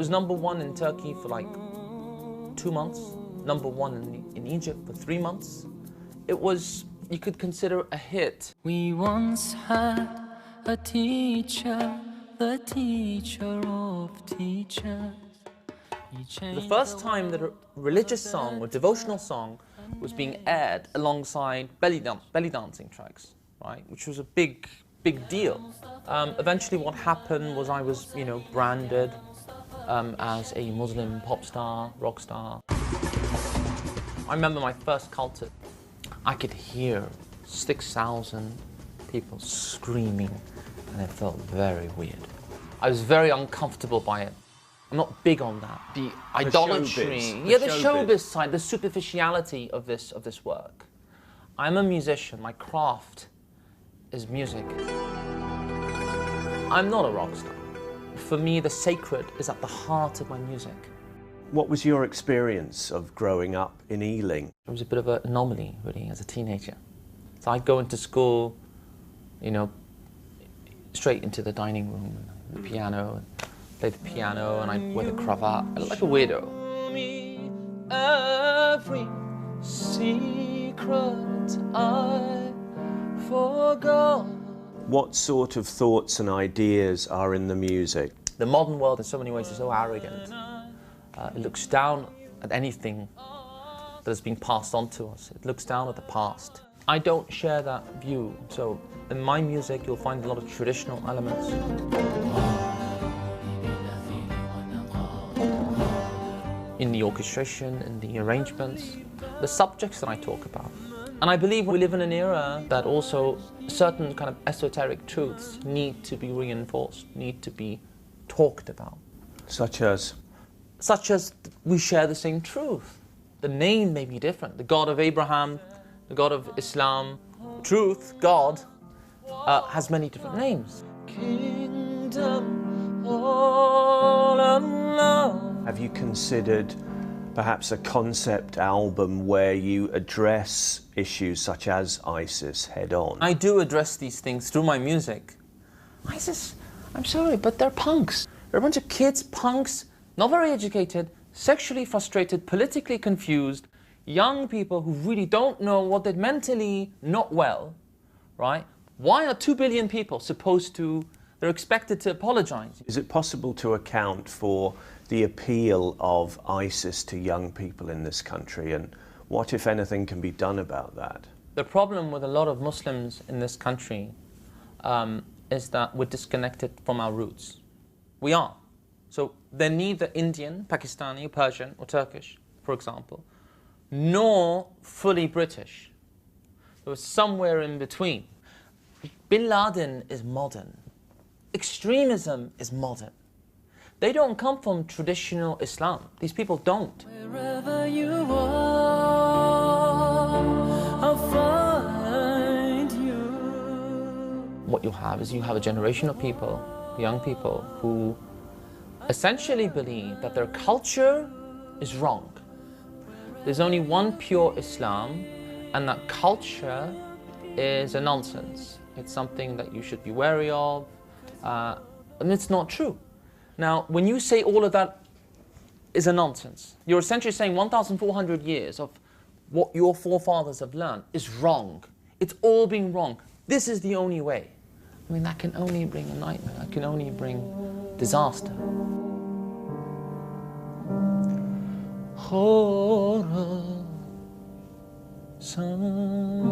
was #1 in Turkey for like 2 months, #1 in Egypt for 3 months. It was, you could consider a hit. We once had a teacher, the teacher of teachers. The first time that a religious song or devotional song was being aired alongside belly dancing tracks, right, which was a big deal. Eventually what happened was I was, branded as a Muslim pop star, rock star. I remember my first concert. I could hear 6,000 people screaming, and it felt very weird. I was very uncomfortable by it. I'm not big on that. The idolatry, the showbiz side, the superficiality of this work. I'm a musician. My craft is music. I'm not a rock star. For me, the sacred is at the heart of my music. What was your experience of growing up in Ealing? It was a bit of an anomaly, really, as a teenager. So I'd go into school, straight into the dining room, the piano, and play the piano, and I'd wear the cravat. I looked like a weirdo. Every secret I forgot. What sort of thoughts and ideas are in the music? The modern world, in so many ways, is so arrogant. It looks down at anything that has been passed on to us. It looks down at the past. I don't share that view. So in my music, you'll find a lot of traditional elements. In the orchestration, in the arrangements, the subjects that I talk about. And I believe we live in an era that also certain kind of esoteric truths need to be reinforced, need to be talked about. Such as? Such as we share the same truth. The name may be different. The God of Abraham, the God of Islam, truth, God, has many different names. Kingdom all alone. Have you considered perhaps a concept album where you address issues such as ISIS head on? I do address these things through my music. ISIS, I'm sorry, but they're punks. They're a bunch of kids, punks, not very educated, sexually frustrated, politically confused, young people who really don't know what they're mentally not well, right? Why are 2 billion people they're expected to apologize? Is it possible to account for the appeal of ISIS to young people in this country, and what, if anything, can be done about that? The problem with a lot of Muslims in this country is that we're disconnected from our roots. We are. So they're neither Indian, Pakistani, Persian, or Turkish, for example, nor fully British. They were somewhere in between. Bin Laden is modern. Extremism is modern. They don't come from traditional Islam. These people don't. Wherever you are, I'll find you. What you have is a generation of people, young people, who essentially believe that their culture is wrong. There's only one pure Islam, and that culture is a nonsense. It's something that you should be wary of, and it's not true. Now, when you say all of that is a nonsense, you're essentially saying 1,400 years of what your forefathers have learned is wrong. It's all being wrong. This is the only way. I mean, that can only bring a nightmare. That can only bring disaster. Horror, sun.